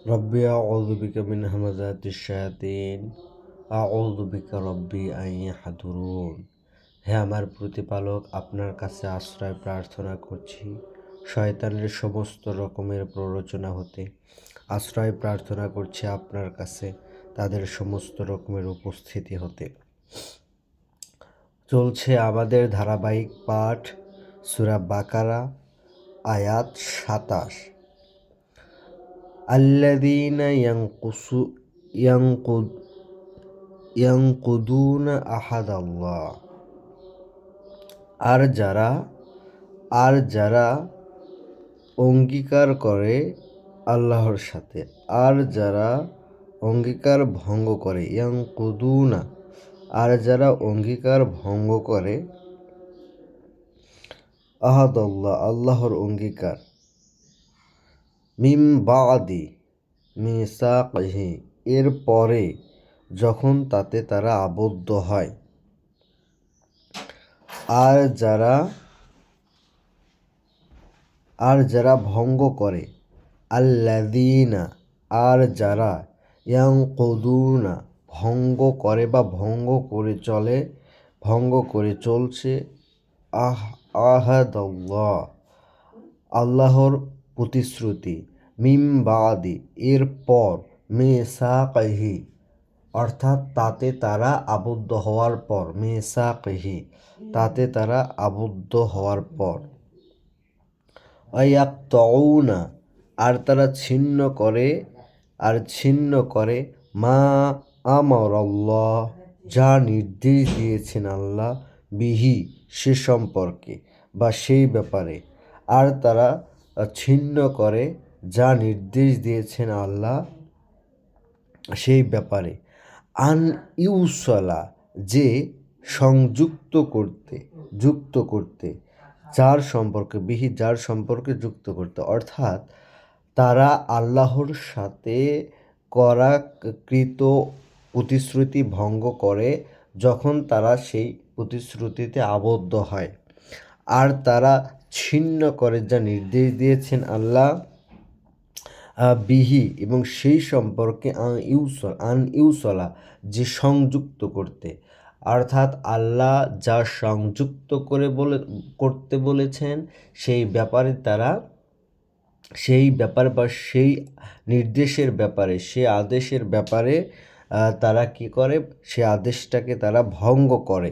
রব্বি আউযু বিকা মিন হামাযাতিশ শায়াতিন আউযু বিকা রব্বি আন ইয়াহদুরুন। হে আমার প্রতিপালক, আপনার কাছে আশ্রয় প্রার্থনা করছি শয়তানের সমস্ত রকমের প্ররোচনা হতে। আশ্রয় প্রার্থনা করছি আপনার কাছে তাদের সমস্ত রকমের উপস্থিতি হতে। চলছে আমাদের ধারাবাহিক পাঠ সূরা বাকারা, আয়াত ২৭। আল্লাযীনা ইয়ানকুদুনা আহাদাল্লাহ। আর যারা অঙ্গীকার করে আল্লাহর সাথে, আর যারা অঙ্গীকার ভঙ্গ করে, ইয়ানকুদুনা, আর যারা অঙ্গীকার ভঙ্গ করে আহাদাল্লাহ, আল্লাহর অঙ্গীকার, মিন বাদি মিসাকিহি, এর পরে যখন তাতে তারা আবদ্ধ হয়। আর যারা ভঙ্গ করে, আল্লাযীনা, আর যারা, ইয়ানকুদুনা, ভঙ্গ করে বা ভঙ্গ করে চলছে আহাদাল্লাহ, আল্লাহর প্রতিশ্রুতি, মিন বাদি, এর পর, মিসাকিহি, অর্থাৎ তাতে তারা আবদ্ধ হওয়ার পর, মিসাকিহি, তাতে তারা আবদ্ধ হওয়ার পর। ইয়াকতাউনা, আর তারা ছিন্ন করে মা আমারাল্লাহ, যা নির্দেশ দিয়েছেন আল্লাহ, বিহি, সে সম্পর্কে বা সেই ব্যাপারে। আর তারা ছিন্ন করে যা নির্দেশ দিয়েছেন আল্লাহ সেই ব্যাপারে। আন ইউসলা, যে যুক্ত করতে, যার সম্পর্কে যুক্ত করতে, অর্থাৎ তারা আল্লাহর সাথে কৃত প্রতিশ্রুতি ভঙ্গ করে যখন তারা সেই প্রতিশ্রুতিতে আবদ্ধ হয়। আর তারা ছিন্ন করে যা নির্দেশ দিয়েছেন আল্লাহ, বিহি, এবং সেই সম্পর্কে আন ইউসলা, যে সংযুক্ত করতে, অর্থাৎ আল্লাহ যা সংযুক্ত করতে বলেছেন সেই ব্যাপারে বা সেই নির্দেশের ব্যাপারে, সে আদেশের ব্যাপারে তারা কি করে, সে আদেশটাকে তারা ভঙ্গ করে।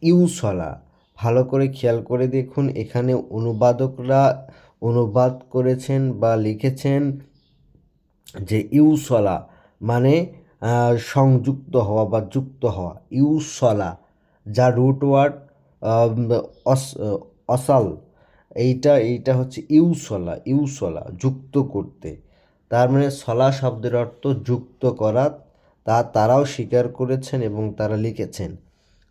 ইউসলা, ভালো করে খেয়াল করে দেখুন, এখানে অনুবাদকরা অনুবাদ করেছেন বা লিখেছেন যে ইউসলা মানে সংযুক্ত হওয়া বা যুক্ত হওয়া। ইউসলা, যা রুট ওয়ার্ড অসাল, এইটা হচ্ছে ইউসলা, যুক্ত করতে। তার মানে সলা শব্দের অর্থ যুক্ত করা, তারাও স্বীকার করেছেন এবং তারা লিখেছেন।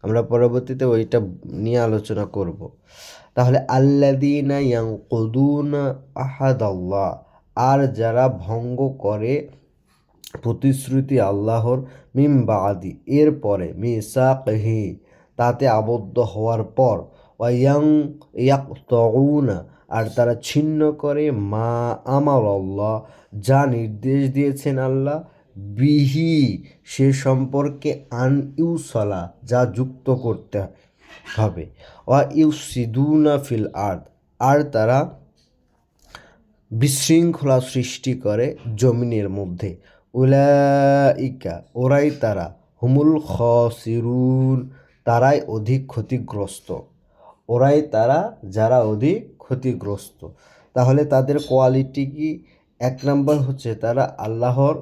আমরা পরবর্তীতে ওইটা নিয়ে আলোচনা করব। তাহলে আল্লাযীনা ইয়ানকুদুনা আহাদাল্লাহ, আর যারা ভঙ্গ করে প্রতিশ্রুতি আল্লাহর, মিন বাদি, এর পরে, মিসাকিহি, তাতে আবদ্ধ হওয়ার পর, ইয়াকতাউনা, আর তারা ছিন্ন করে মা আমারাল্লাহ, যা নির্দেশ দিয়েছেন আল্লাহ, বিহি, সে সম্পর্কে আন ইউসলা, যা যুক্ত করতে হবে, ইউসিদুনা ফিল আরদ, আর তারা বিশৃঙ্খলা সৃষ্টি করে জমিনের মধ্যে। উলাইকা, ওরাই তারা, হুমুল খাসিরুন, তারাই অধিক ক্ষতিগ্রস্ত। ওরাই তারা যারা অধিক ক্ষতিগ্রস্ত। তাহলে তাদের কোয়ালিটি কি? 1 নম্বর হচ্ছে তারা আল্লাহর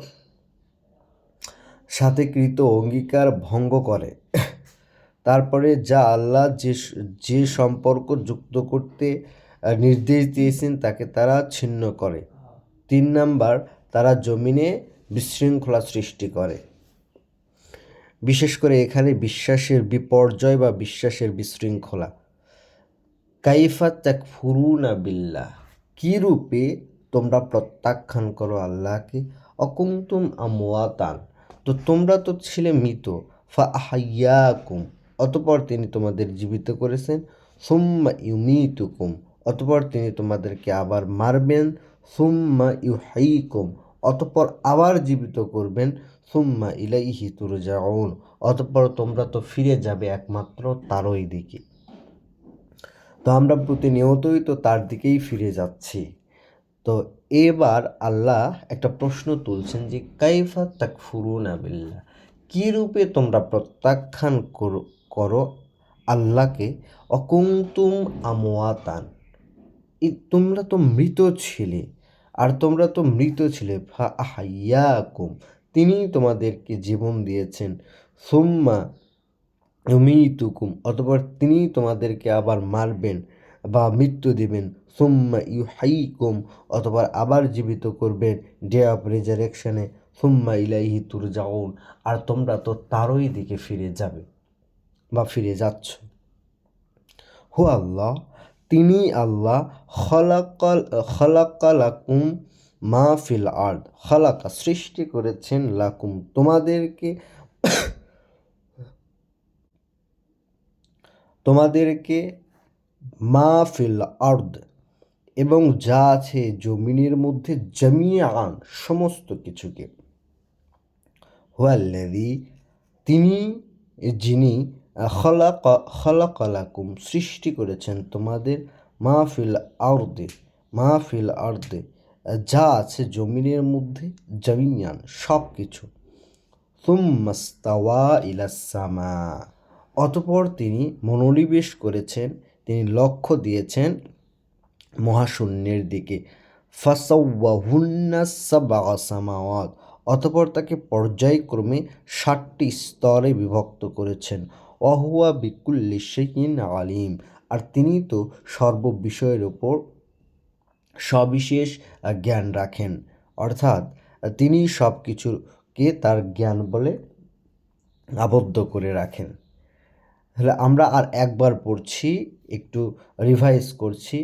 সাথে কৃত অঙ্গীকার ভঙ্গ করে। তারপরে যা আল্লাহ যে সম্পর্ক যুক্ত করতে নির্দেশ দিয়েছেন তাকে তারা ছিন্ন করে। 3 নাম্বার, তারা জমিনে বিশৃঙ্খলা সৃষ্টি করে। বিশেষ করে এখানে বিশ্বাসের বিপর্যয় বা বিশ্বাসের বিশৃঙ্খলা। কাইফা তাকফুরুনা বিল্লাহ, কী রূপে তোমরা প্রত্যাখ্যান করো আল্লাহকে। অকুনতুম আমওয়াতান, তো তোমরা তো ছিলে মৃত। ফাআহইয়াকুম, অতঃপর তিনি তোমাদের জীবিত করেছেন। সুম্মা ইউমীতুকুম, অতঃপর তিনি তোমাদেরকে আবার মারবেন। সুম্মা ইউহয়িকুম, অতঃপর আবার জীবিত করবেন, সুম্মা ইলাইহি তুরজাউন, অতঃপর তোমরা তো ফিরে যাবে একমাত্র তারই দিকে। তো আমরা প্রতিনিয়তই তো তার দিকেই ফিরে যাচ্ছি। তো এবার আল্লাহ একটা প্রশ্ন তুলছেন যে কাইফা তাকফুরুনা বিল্লাহ, কী রূপে তোমরা প্রত্যাখ্যান করো আল্লাহকে, অকুনতুম আমওয়াতান, তোমরা তো মৃত ছিলে, আর তোমরা তো মৃত ছিলে, ফা আহইয়াকুম, তিনিই তোমাদেরকে জীবন দিয়েছেন, সুম্মা ইউমিতুকুম, অতঃপর তিনিই তোমাদেরকে আবার মারবেন বা মৃত্যু দিবেন, সুম্মা ইউহাইকুম, অতঃপর আবার জীবিত করবেন ডে অফ রেজারেকশনে, সুম্মা ইলাইহি তুরজাউন, আর তোমরা তো তারই দিকে ফিরে যাবে বা ফিরে যাচ্ছ। হু আল্লাহ, তিনি আল্লাহ, খলাকালাকুম মা ফিল আর্দ, খলাকা সৃষ্টি করেছেন, লাকুম তোমাদেরকে মা ফিল আর্দ, এবং যা আছে জমিনের মধ্যে, জামিআন সমস্ত কিছুকে, হুয়াল্লাযী যিনি খলাকালাকুম সৃষ্টি করেছেন তোমাদের, মা ফিল আর্দে যা আছে জমিনের মধ্যে, জামিআন সব কিছু, সুম্মাস্তাওয়া ইলাস সামা, অতঃপর তিনি মনোনিবেশ করেছেন, তিনি লক্ষ্য দিয়েছেন মহাশূন্যের দিকে, ফাসাওয়াহুন্না সাবআ সামাওয়াত, অতঃপর তাকে পর্যায়ক্রমে 7টি স্তরে বিভক্ত করেছেন, ওয়াহুয়া বিকুল্লি শাইইন আলিম, আর তিনি তো সর্ববিষয়ের ওপর সবিশেষ জ্ঞান রাখেন, অর্থাৎ তিনি সব কিছুকে তার জ্ঞান বলে আবদ্ধ করে রাখেন। তাহলে আমরা আর একবার পড়ছি, একটু রিভাইজ করছি।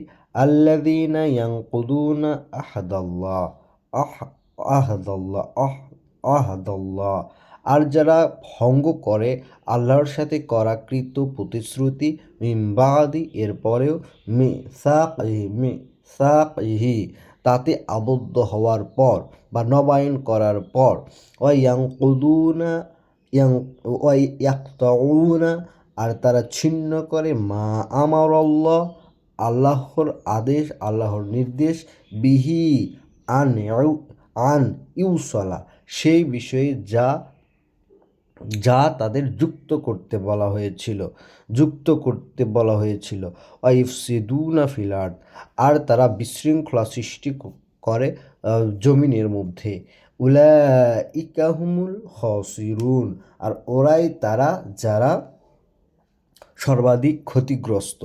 আল্লাযীনা ইয়ানকুদুনা আহদাল্লাহ, আহদাল্লাহ, আহদাল্লাহ, আর যারা ভঙ্গ করে আল্লাহর সাথে করাকৃত প্রতিশ্রুতি, মিন বাদি এরপরেও, মিসাকিহি তাতে আবদ্ধ হওয়ার পর বা নবায়ন করার পর, ওয়ায়ানকুদুনা ইয়াকতাউনা, আর তারা ছিন্ন করে, মা আমারাল্লাহ আল্লাহর আদেশ, আল্লাহর নির্দেশ, বিহি আন ইউসলা সেই বিষয়ে যা তাদের যুক্ত করতে বলা হয়েছিল, ওয়াইফসিদুনা ফিল আরদ, আর তারা বিশৃঙ্খলা সৃষ্টি করে জমিনের মধ্যে, উলাইকা হুমুল খাসিরুন, আর ওরাই তারা যারা সর্বাধিক ক্ষতিগ্রস্ত।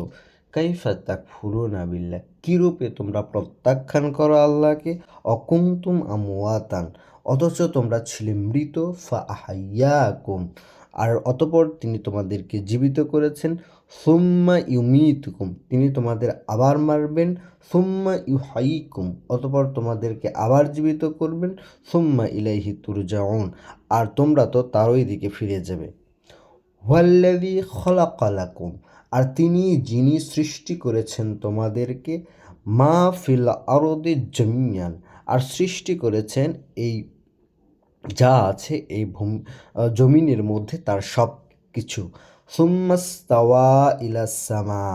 কাইফা তাকফুরুনা বিল্লাহ, কীরূপে তোমরা প্রত্যাখ্যান করো আল্লাহকে, অকুনতুম আমওয়াতান, অথচ তোমরা ছিলে মৃত, ফা আহইয়াকুম, আর অতঃপর তিনি তোমাদেরকে জীবিত করেছেন, সুম্মা ইউমিতুকুম, তিনি তোমাদের আবার মারবেন, সুম্মা ইউহাইকুম, অতঃপর তোমাদেরকে আবার জীবিত করবেন, সুম্মা ইলাইহি তুরজাউন, আর তোমরা তো তারই দিকে ফিরে যাবে। হুয়াল্লাযী খলাকালাকুম, আর যিনি সৃষ্টি করেছেন তোমাদেরকে, মা ফিল আরদি জামিয়ান, আর সৃষ্টি করেছেন এই যা আছে এই জমিনের মধ্যে তার সব কিছু, সুম্মাস্তাওয়া ইলাস সামা,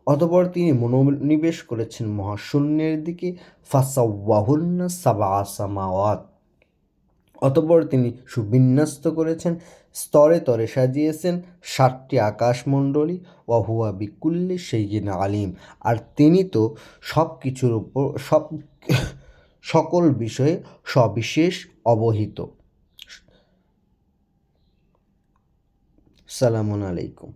অতঃপর তিনি মনোনিবেশ করেছেন মহাশূন্যের দিকে, ফাসাওয়াহুন্না সাবআ সামাওয়াত, অতঃপর তিনি সুবিন্যস্ত করেছেন, স্তরে তরে সাজিয়েছেন 7টি আকাশমণ্ডলী, ওয়াহুয়া বিকুল্লি শাইইন আলিম, আর তিনি তো সব কিছুর উপর সকল বিষয়ে সবিশেষ অবহিত। সালামুন আলাইকুম।